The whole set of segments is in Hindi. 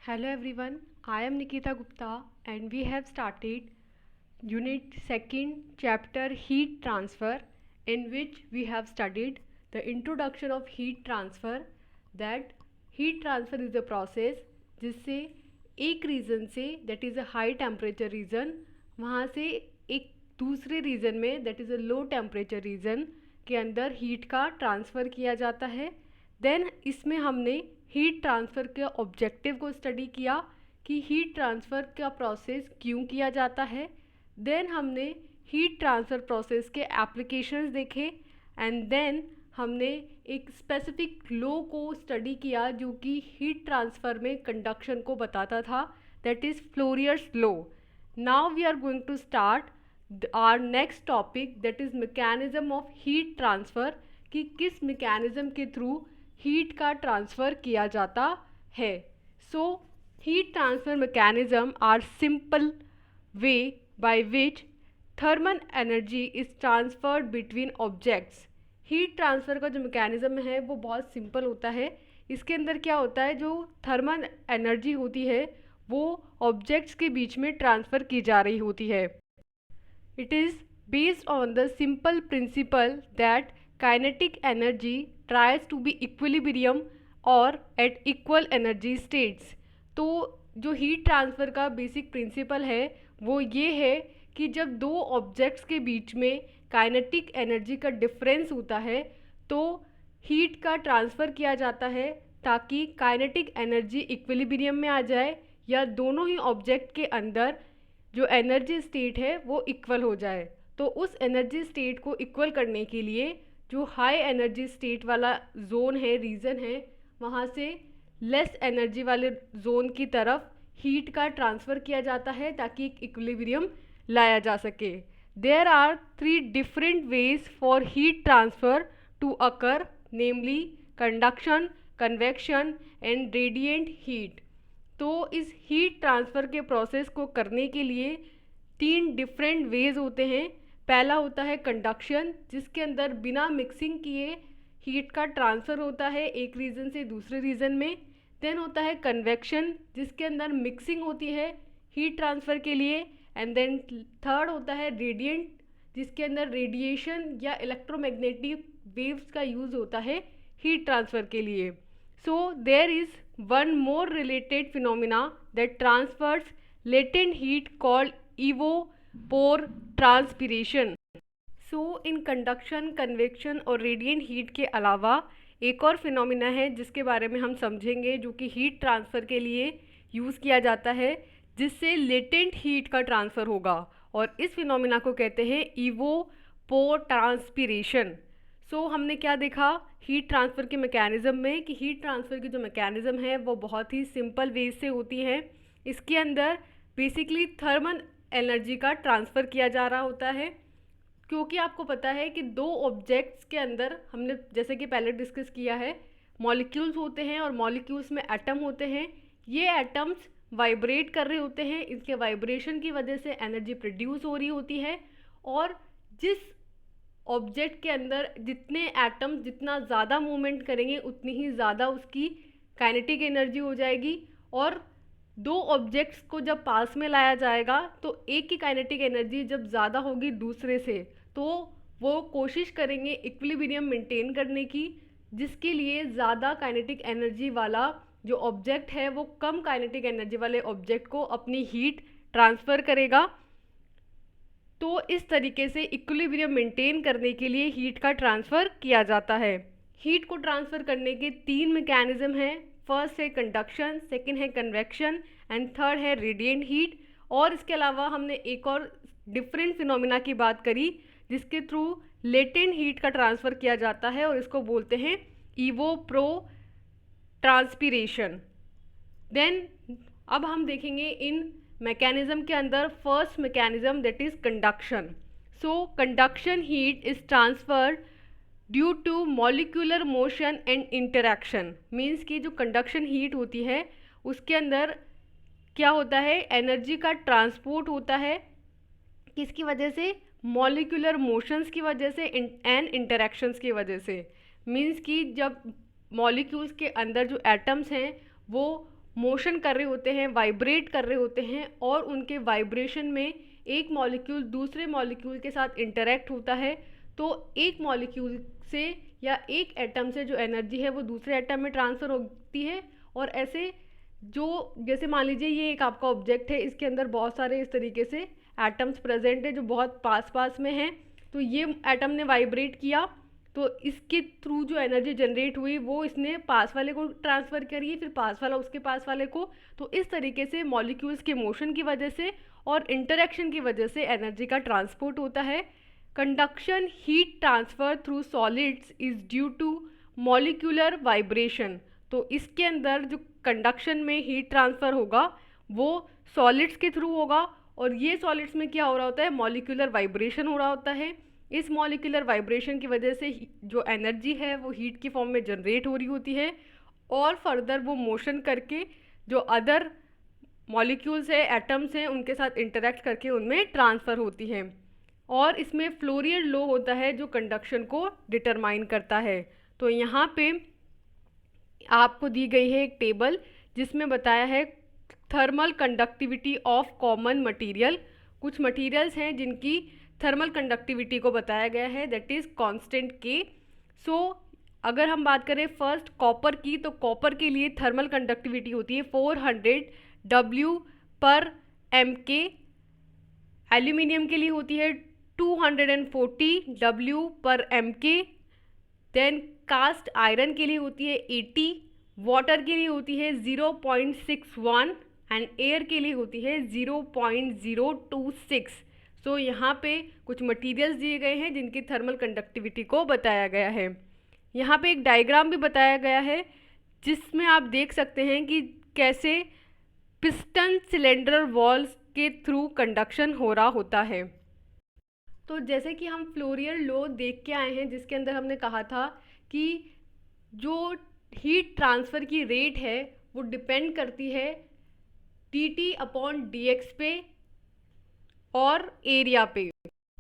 Hello everyone, I am Nikita Gupta and we have started Unit 2nd chapter Heat Transfer, in which we have studied the introduction of heat transfer, that heat transfer is a process जिससे एक रीजन से that is a high temperature region वहाँ से एक दूसरे रीजन में that is a low temperature region के अंदर हीट का ट्रांसफ़र किया जाता है। देन इसमें हमने हीट ट्रांसफ़र के ऑब्जेक्टिव को स्टडी किया कि हीट ट्रांसफ़र का प्रोसेस क्यों किया जाता है। देन हमने हीट ट्रांसफ़र प्रोसेस के एप्लीकेशंस देखे एंड देन हमने एक स्पेसिफिक लॉ को स्टडी किया जो कि हीट ट्रांसफ़र में कंडक्शन को बताता था, that is Fourier's law. Now we are going to start our next topic, that is mechanism of heat transfer, कि किस मैकेनिज्म के थ्रू हीट का ट्रांसफ़र किया जाता है। So heat transfer mechanism are simple way by which thermal energy is transferred between objects। Heat transfer का जो मैकेनिज़्म है वो बहुत सिंपल होता है। इसके अंदर क्या होता है, जो थर्मल एनर्जी होती है वो ऑब्जेक्ट्स के बीच में ट्रांसफ़र की जा रही होती है। It is based on the simple principle that kinetic energy tries to be equilibrium और एट इक्वल एनर्जी स्टेट्स। तो जो हीट ट्रांसफ़र का बेसिक प्रिंसिपल है वो ये है कि जब दो ऑब्जेक्ट्स के बीच में काइनेटिक एनर्जी का डिफरेंस होता है तो हीट का ट्रांसफ़र किया जाता है ताकि काइनेटिक एनर्जी इक्विलिब्रियम में आ जाए या दोनों ही ऑब्जेक्ट के अंदर जो एनर्जी स्टेट है वो इक्वल हो जाए। तो उस एनर्जी स्टेट को इक्वल करने के लिए जो हाई एनर्जी स्टेट वाला जोन है, रीजन है, वहाँ से लेस एनर्जी वाले जोन की तरफ हीट का ट्रांसफ़र किया जाता है ताकि एक इक्विलिब्रियम लाया जा सके। There are 3 different ways for heat transfer to occur, namely conduction, convection and radiant heat. तो इस हीट ट्रांसफ़र के प्रोसेस को करने के लिए 3 डिफरेंट वेज होते हैं। पहला होता है कंडक्शन, जिसके अंदर बिना मिक्सिंग किए हीट का ट्रांसफ़र होता है एक रीजन से दूसरे रीजन में। देन होता है कन्वेक्शन, जिसके अंदर मिक्सिंग होती है हीट ट्रांसफ़र के लिए। एंड देन थर्ड होता है रेडिएंट, जिसके अंदर रेडिएशन या इलेक्ट्रोमैग्नेटिक वेव्स का यूज़ होता है हीट ट्रांसफ़र के लिए। So there is one more related phenomena that transfers latent heat called evapotranspiration. So in conduction, convection और रेडिएंट हीट के अलावा एक और फिनोमिना है जिसके बारे में हम समझेंगे, जो कि हीट ट्रांसफ़र के लिए यूज़ किया जाता है, जिससे लेटेंट हीट का ट्रांसफ़र होगा, और इस फिनोमिना को कहते हैं इवोपोर ट्रांसपिरेशन। सो हमने क्या देखा हीट ट्रांसफ़र के मैकेनिज़्म में, कि हीट ट्रांसफ़र की जो मैकेनिज़्म है वो बहुत ही सिंपल वेज से होती है। इसके अंदर बेसिकली थर्मल एनर्जी का ट्रांसफ़र किया जा रहा होता है, क्योंकि आपको पता है कि दो ऑब्जेक्ट्स के अंदर, हमने जैसे कि पहले डिस्कस किया है, मॉलिक्यूल्स होते हैं और मॉलिक्यूल्स में एटम होते हैं। ये एटम्स वाइब्रेट कर रहे होते हैं, इसके वाइब्रेशन की वजह से एनर्जी प्रोड्यूस हो रही होती है, और जिस ऑब्जेक्ट के अंदर जितने एटम्स जितना ज़्यादा मूवमेंट करेंगे उतनी ही ज़्यादा उसकी काइनेटिक एनर्जी हो जाएगी। और दो ऑब्जेक्ट्स को जब पास में लाया जाएगा तो एक की काइनेटिक एनर्जी जब ज़्यादा होगी दूसरे से, तो वो कोशिश करेंगे इक्विलिब्रियम मेंटेन करने की, जिसके लिए ज़्यादा काइनेटिक एनर्जी वाला जो ऑब्जेक्ट है वो कम काइनेटिक एनर्जी वाले ऑब्जेक्ट को अपनी हीट ट्रांसफ़र करेगा। तो इस तरीके से इक्विलिब्रियम मेंटेन करने के लिए हीट का ट्रांसफ़र किया जाता है। हीट को ट्रांसफ़र करने के 3 मैकेनिज़्म हैं। फर्स्ट है कंडक्शन, सेकंड है कन्वेक्शन एंड थर्ड है रेडिएंट हीट। और इसके अलावा हमने एक और डिफरेंट फिनोमिना की बात करी जिसके थ्रू लेटेंट हीट का ट्रांसफ़र किया जाता है, और इसको बोलते हैं इवोप्रो ट्रांसपिरेशन। देन अब हम देखेंगे इन मैकेनिज्म के अंदर first mechanism, that is conduction. So conduction heat is transferred due to molecular motion and interaction. Means कि जो कंडक्शन हीट होती है उसके अंदर क्या होता है, एनर्जी का ट्रांसपोर्ट होता है, किसकी वजह से, मॉलिक्यूलर मोशंस की वजह से एंड इंटरैक्शंस की वजह से। मीन्स कि जब मॉलिक्यूल्स के अंदर जो एटम्स हैं वो मोशन कर रहे होते हैं, वाइब्रेट कर रहे होते हैं, और उनके वाइब्रेशन में एक मॉलिक्यूल दूसरे मॉलिक्यूल के साथ इंटरेक्ट होता है, तो एक मॉलिक्यूल से या एक एटम से जो एनर्जी है वो दूसरे एटम में ट्रांसफ़र होती है। और ऐसे जो जैसे मान लीजिए ये एक आपका ऑब्जेक्ट है, इसके अंदर बहुत सारे इस तरीके से एटम्स प्रेजेंट है जो बहुत पास पास में हैं, तो ये एटम ने वाइब्रेट किया तो इसके थ्रू जो एनर्जी जनरेट हुई वो इसने पास वाले को ट्रांसफ़र करी, फिर पास वाला उसके पास वाले को। तो इस तरीके से मॉलिक्यूल्स के मोशन की वजह से और इंटरेक्शन की वजह से एनर्जी का ट्रांसपोर्ट होता है। Conduction heat transfer through solids is due to molecular vibration. तो इसके अंदर जो कंडक्शन में हीट ट्रांसफ़र होगा वो सॉलिड्स के थ्रू होगा, और ये सॉलिड्स में क्या हो रहा होता है, मॉलिक्यूलर वाइब्रेशन हो रहा होता है। इस मॉलिक्यूलर वाइब्रेशन की वजह से जो एनर्जी है वो हीट की फॉर्म में जनरेट हो रही होती है, और फर्दर वो मोशन करके जो अदर मॉलिक्यूल्स है, एटम्स हैं, उनके साथ इंटरेक्ट करके उनमें ट्रांसफ़र होती है। और इसमें फ्लोरियर लॉ होता है जो कंडक्शन को डिटरमाइन करता है। तो यहाँ पे आपको दी गई है एक टेबल जिसमें बताया है thermal conductivity of common material. कुछ मटेरियल्स हैं जिनकी थर्मल कंडक्टिविटी को बताया गया है, दैट इज़ कांस्टेंट के। सो अगर हम बात करें फर्स्ट कॉपर की, तो कॉपर के लिए थर्मल कंडक्टिविटी होती है 400 W/m²। एल्यूमिनियम के लिए होती है 240 W/m²। देन कास्ट आयरन के लिए होती है 80, वाटर के लिए होती है 0.61 एंड एयर के लिए होती है 0.026। सो यहाँ पे कुछ मटेरियल्स दिए गए हैं जिनकी थर्मल कंडक्टिविटी को बताया गया है। यहाँ पे एक डायग्राम भी बताया गया है जिसमें आप देख सकते हैं कि कैसे पिस्टन सिलेंडर वॉल्स के थ्रू कंडक्शन हो रहा होता है। तो जैसे कि हम फ्लोरियर लॉ देख के आए हैं जिसके अंदर हमने कहा था कि जो हीट ट्रांसफ़र की रेट है वो डिपेंड करती है dt/dx पे और एरिया पे।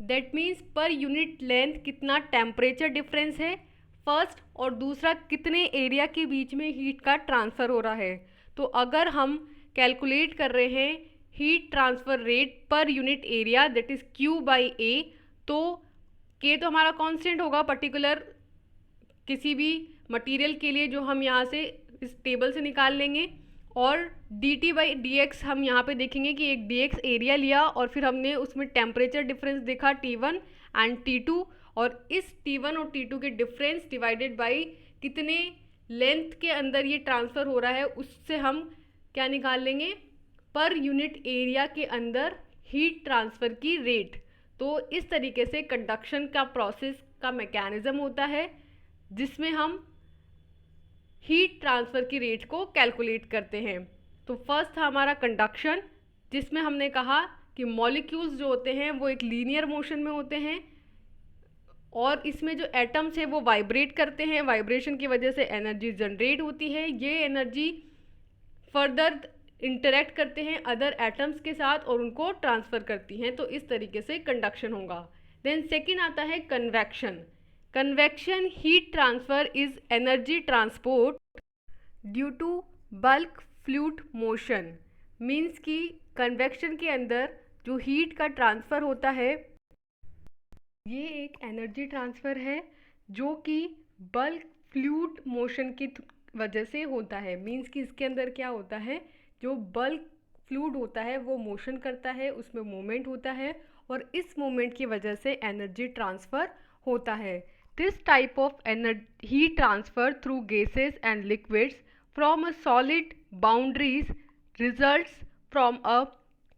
That means per unit length कितना टेम्परेचर डिफरेंस है फर्स्ट, और दूसरा कितने एरिया के बीच में हीट का ट्रांसफ़र हो रहा है। तो अगर हम कैलकुलेट कर रहे हैं heat transfer rate per unit area that is Q/A, तो K तो हमारा कांस्टेंट होगा पर्टिकुलर किसी भी मटेरियल के लिए जो हम यहाँ से इस टेबल से निकाल लेंगे, और dt/dx हम यहाँ पे देखेंगे कि एक dx एरिया लिया और फिर हमने उसमें टेम्परेचर डिफरेंस देखा T1 एंड T2, और इस T1 और T2 के डिफरेंस डिवाइडेड बाई कितने लेंथ के अंदर ये ट्रांसफ़र हो रहा है उससे हम क्या निकाल लेंगे, पर यूनिट एरिया के अंदर हीट ट्रांसफ़र की रेट। तो इस तरीके से कंडक्शन का प्रोसेस का मैकेनिज़्म होता है जिसमें हम हीट ट्रांसफ़र की रेट को कैलकुलेट करते हैं। तो फर्स्ट था हमारा कंडक्शन, जिसमें हमने कहा कि मॉलिक्यूल्स जो होते हैं वो एक लीनियर मोशन में होते हैं, और इसमें जो एटम्स हैं वो वाइब्रेट करते हैं, वाइब्रेशन की वजह से एनर्जी जनरेट होती है। ये एनर्जी फर्दर इंटरेक्ट करते हैं अदर एटम्स के साथ और उनको ट्रांसफ़र करती हैं। तो इस तरीके से कंडक्शन होगा। देन सेकेंड आता है convection. Convection heat transfer is energy transport due to bulk fluid motion. Means कि कन्वेक्शन के अंदर जो हीट का ट्रांसफ़र होता है ये एक एनर्जी ट्रांसफ़र है जो कि बल्क फ्लूइड मोशन की वजह से होता है। मीन्स कि इसके अंदर क्या होता है, जो बल्क फ्लूइड होता है वो मोशन करता है, उसमें मोमेंट होता है, और इस मोमेंट की वजह से एनर्जी ट्रांसफ़र होता है। This type of heat transfer through gases and liquids from a solid boundaries results from a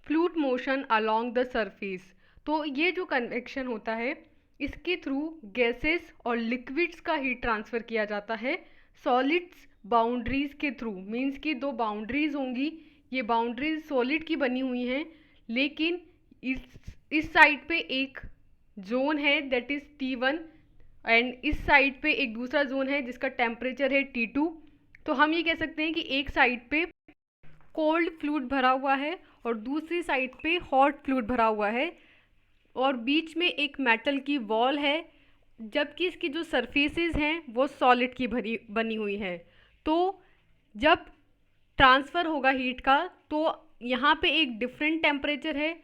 fluid motion along the surface। तो ये जो कन्वेक्शन होता है इसके थ्रू गैसेस और लिक्विड्स का हीट ट्रांसफ़र किया जाता है सॉलिड्स बाउंड्रीज के थ्रू। मीन्स कि दो बाउंड्रीज होंगी, ये बाउंड्रीज सॉलिड की बनी हुई हैं, लेकिन इस साइड पे एक जोन है दैट इज़ T1 एंड इस साइड पे एक दूसरा जोन है जिसका टेम्परेचर है T2। तो हम ये कह सकते हैं कि एक साइड पे कोल्ड फ्लूइड भरा हुआ है और दूसरी साइड पे हॉट फ्लूइड भरा हुआ है, और बीच में एक मेटल की वॉल है, जबकि इसकी जो सरफेसेस हैं वो सॉलिड की बनी हुई है। तो जब ट्रांसफ़र होगा हीट का, तो यहाँ पे एक डिफरेंट टेम्परेचर है,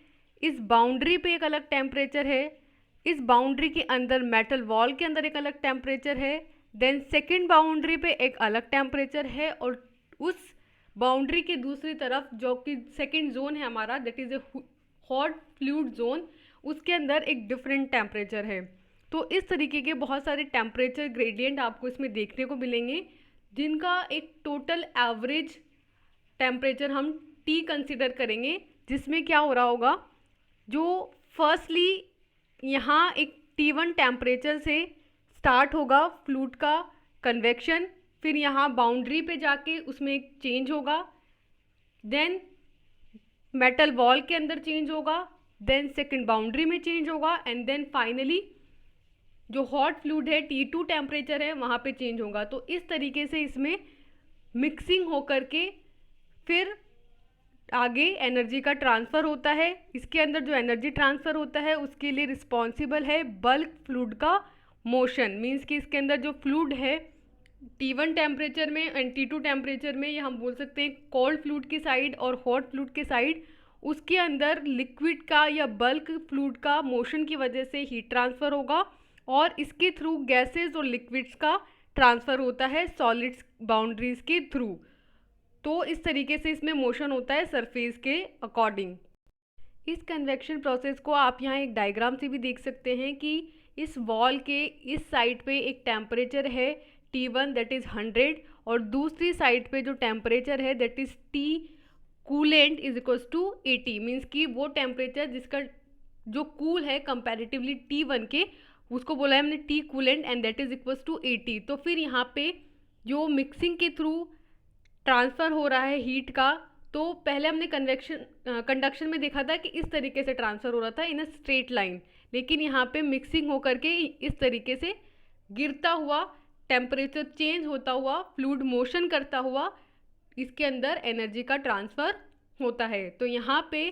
इस बाउंड्री पे एक अलग टेम्परेचर है, इस बाउंड्री के अंदर मेटल वॉल के अंदर एक अलग टेम्परेचर है, देन सेकंड बाउंड्री पे एक अलग टेम्परेचर है, और उस बाउंड्री के दूसरी तरफ जो कि सेकंड जोन है हमारा, that is a hot fluid zone, उसके अंदर एक डिफरेंट टेम्परेचर है। तो इस तरीके के बहुत सारे टेम्परेचर ग्रेडियंट आपको इसमें देखने को मिलेंगे, जिनका एक टोटल एवरेज टेम्परेचर हम T कंसिडर करेंगे, जिसमें क्या हो रहा होगा, जो फर्स्टली यहाँ एक T1 टेम्परेचर से स्टार्ट होगा फ्लूइड का कन्वेक्शन, फिर यहाँ बाउंड्री पे जाके उसमें एक चेंज होगा, देन मेटल वॉल के अंदर चेंज होगा, देन सेकंड बाउंड्री में चेंज होगा, एंड देन फाइनली जो हॉट फ्लूइड है T2 टेम्परेचर है वहाँ पे चेंज होगा। तो इस तरीके से इसमें मिक्सिंग होकर के फिर आगे एनर्जी का ट्रांसफ़र होता है। इसके अंदर जो एनर्जी ट्रांसफ़र होता है उसके लिए रिस्पॉन्सिबल है बल्क फ्लूइड का मोशन, मीन्स कि इसके अंदर जो फ्लूइड है T1 टेम्परेचर में एंड T2 टेम्परेचर में, ये हम बोल सकते हैं कोल्ड फ्लूइड की साइड और हॉट फ्लूइड की साइड, उसके अंदर लिक्विड का या बल्क फ्लूइड का मोशन की वजह से हीट ट्रांसफ़र होगा, और इसके थ्रू गैसेस और लिक्विड्स का ट्रांसफ़र होता है सॉलिड्स बाउंड्रीज के थ्रू। तो इस तरीके से इसमें मोशन होता है सरफेस के अकॉर्डिंग। इस कन्वेक्शन प्रोसेस को आप यहाँ एक डायग्राम से भी देख सकते हैं कि इस वॉल के इस साइड पे एक टेम्परेचर है T1 दैट इज़ 100, और दूसरी साइड पे जो टेम्परेचर है that is T coolant is equals to 80, means कि वो टेम्परेचर जिसका जो कूल है कंपैरेटिवली T1 के, उसको बोला है हमने T coolant and that is equals to 80। तो फिर यहाँ पे जो मिक्सिंग के थ्रू ट्रांसफ़र हो रहा है हीट का, तो पहले हमने कंडक्शन में देखा था कि इस तरीके से ट्रांसफ़र हो रहा था इन अ स्ट्रेट लाइन, लेकिन यहाँ पे मिक्सिंग होकर के इस तरीके से गिरता हुआ, टेम्परेचर चेंज होता हुआ, फ्लूइड मोशन करता हुआ इसके अंदर एनर्जी का ट्रांसफ़र होता है। तो यहाँ पे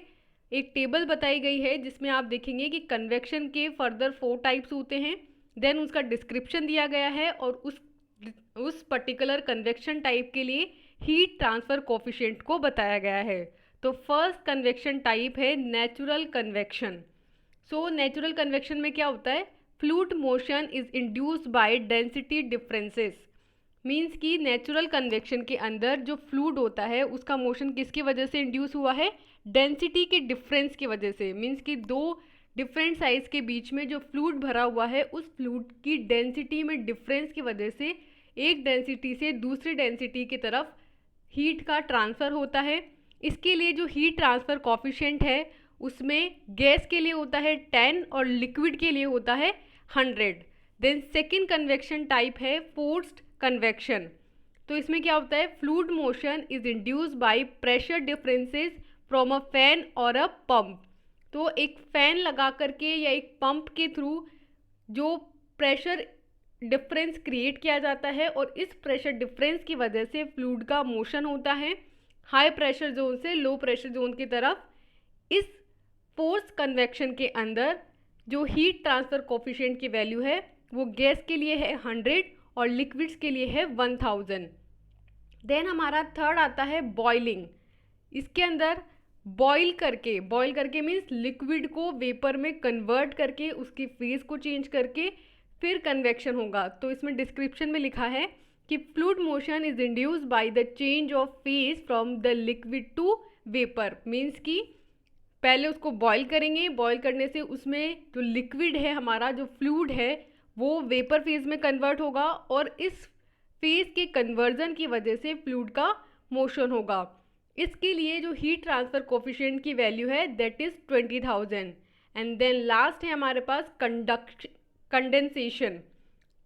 एक टेबल बताई गई है जिसमें आप देखेंगे कि कन्वेक्शन के फर्दर 4 टाइप्स होते हैं, देन उसका डिस्क्रिप्शन दिया गया है, और उस पर्टिकुलर कन्वेक्शन टाइप के लिए हीट ट्रांसफ़र कोफिशिएंट को बताया गया है। तो फर्स्ट कन्वेक्शन टाइप है natural convection. So natural convection में क्या होता है, fluid motion is induced by density differences, means कि नेचुरल कन्वेक्शन के अंदर जो फ्लूइड होता है उसका मोशन किसकी वजह से इंड्यूस हुआ है, डेंसिटी के डिफरेंस की वजह से, मीन्स कि दो डिफरेंट साइज के बीच में जो फ्लूइड भरा हुआ है उस फ्लूइड की डेंसिटी में डिफरेंस की वजह से एक डेंसिटी से दूसरी डेंसिटी की तरफ हीट का ट्रांसफ़र होता है। इसके लिए जो हीट ट्रांसफ़र कोफिशिएंट है उसमें गैस के लिए होता है 10 और लिक्विड के लिए होता है 100। देन सेकेंड कन्वेक्शन टाइप है फोर्स्ड कन्वेक्शन। तो इसमें क्या होता है, fluid motion is induced by pressure differences from a fan और अ पंप। तो एक फैन लगा करके या एक पंप के थ्रू जो प्रेशर डिफरेंस क्रिएट किया जाता है, और इस प्रेशर डिफरेंस की वजह से फ्लूइड का मोशन होता है हाई प्रेशर जोन से लो प्रेशर जोन की तरफ। इस फोर्स कन्वेक्शन के अंदर जो हीट ट्रांसफ़र कोफिशिएंट की वैल्यू है वो गैस के लिए है 100 और लिक्विड्स के लिए है 1000। देन हमारा थर्ड आता है बॉइलिंग। इसके अंदर बॉईल करके मीन्स लिक्विड को वेपर में कन्वर्ट करके उसकी फेज को चेंज करके फिर कन्वेक्शन होगा। तो इसमें डिस्क्रिप्शन में लिखा है कि fluid motion is induced by the change of phase from the liquid to vapour, means कि पहले उसको बॉईल करेंगे, बॉईल करने से उसमें जो लिक्विड है हमारा जो फ्लूइड है वो वेपर फेज में कन्वर्ट होगा, और इस फेज के कन्वर्जन की वजह से फ्लूइड का मोशन होगा। इसके लिए जो हीट ट्रांसफ़र कोफिशिएंट की वैल्यू है that is 20,000। And then last है हमारे पास कंडेंसेशन।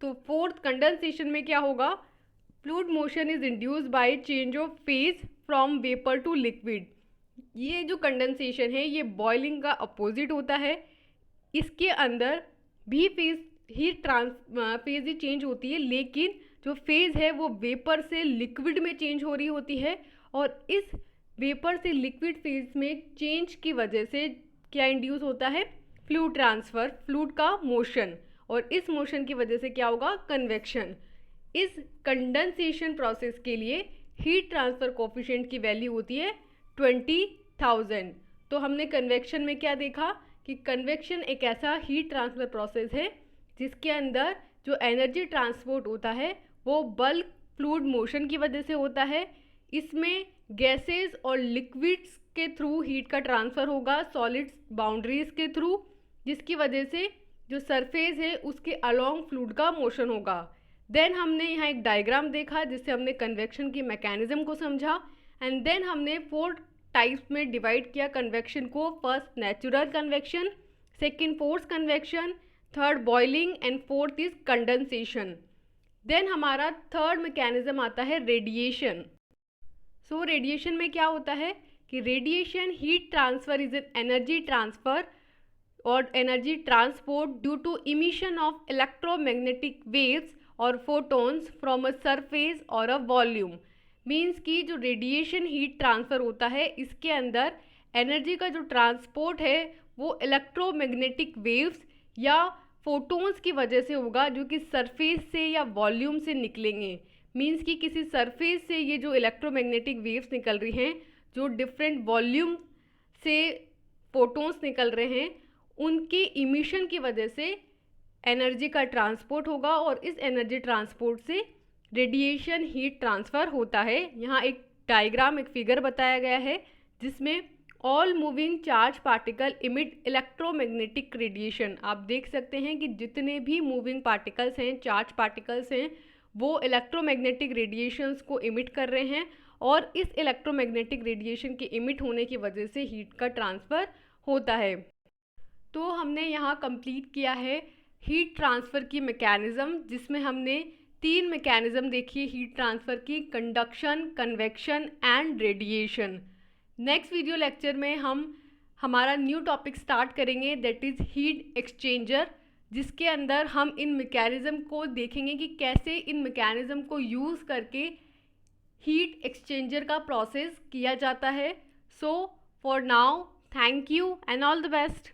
तो फोर्थ कंडेंसेशन में क्या होगा, fluid motion is induced by change of phase from vapour to liquid. ये जो कंडेंसेशन है ये बॉइलिंग का अपोजिट होता है। इसके अंदर भी फेज ही चेंज होती है, लेकिन जो फेज है वो वेपर से लिक्विड में चेंज हो रही होती है, और इस वेपर से लिक्विड फेज में चेंज की वजह से क्या इंड्यूस होता है, फ्लूइड ट्रांसफ़र, फ्लूइड का मोशन, और इस मोशन की वजह से क्या होगा, कन्वेक्शन। इस कंडेंसेशन प्रोसेस के लिए हीट ट्रांसफ़र कोफिशिएंट की वैल्यू होती है 20,000। तो हमने कन्वेक्शन में क्या देखा कि कन्वेक्शन एक ऐसा हीट ट्रांसफ़र प्रोसेस है जिसके अंदर जो एनर्जी ट्रांसपोर्ट होता है वो बल्क फ्लूइड मोशन की वजह से होता है। इसमें गैसेस और लिक्विड्स के थ्रू हीट का ट्रांसफ़र होगा सॉलिड्स बाउंड्रीज के थ्रू, जिसकी वजह से जो सरफेस है उसके अलोंग फ्लूइड का मोशन होगा। देन हमने यहाँ एक डायग्राम देखा जिससे हमने कन्वेक्शन की मैकेनिज्म को समझा एंड देन हमने 4 टाइप्स में डिवाइड किया कन्वेक्शन को। First natural convection, second force convection, third boiling and fourth is condensation. Then हमारा थर्ड मैकेनिज्म आता है रेडिएशन। सो रेडिएशन में क्या होता है कि radiation heat transfer is an energy transfer और energy transport due to emission of electromagnetic waves और फोटॉन्स फ्रॉम अ सरफेस और अ वॉल्यूम। मीन्स कि जो रेडिएशन हीट ट्रांसफ़र होता है इसके अंदर एनर्जी का जो ट्रांसपोर्ट है वो इलेक्ट्रोमैग्नेटिक वेव्स या फोटॉन्स की वजह से होगा जो कि सरफेस से या वॉल्यूम से निकलेंगे। मीन्स कि किसी सरफेस से ये जो इलेक्ट्रोमैग्नेटिक वेव्स निकल रही हैं, जो डिफरेंट वॉल्यूम से फोटॉन्स निकल रहे हैं, उनके इमिशन की वजह से एनर्जी का ट्रांसपोर्ट होगा और इस एनर्जी ट्रांसपोर्ट से रेडिएशन हीट ट्रांसफ़र होता है। यहाँ एक डायग्राम, एक फिगर बताया गया है जिसमें all moving charge particle emit electromagnetic radiation. आप देख सकते हैं कि जितने भी मूविंग पार्टिकल्स हैं, चार्ज पार्टिकल्स हैं, वो इलेक्ट्रोमैग्नेटिक रेडिएशंस को इमिट कर रहे हैं और इस इलेक्ट्रोमैग्नेटिक रेडिएशन के इमिट होने की वजह से हीट का ट्रांसफ़र होता है। तो हमने यहाँ कंप्लीट किया है हीट ट्रांसफ़र की मैकेनिज़्म, जिसमें हमने 3 मैकेनिज़्म देखी है हीट ट्रांसफ़र की: conduction, convection and radiation. Next video lecture में हम हमारा न्यू टॉपिक स्टार्ट करेंगे दैट इज़ हीट एक्सचेंजर, जिसके अंदर हम इन मैकेनिज़्म को देखेंगे कि कैसे इन मैकेनिज़्म को यूज़ करके हीट एक्सचेंजर का प्रोसेस किया जाता है। So for now thank you and all the best.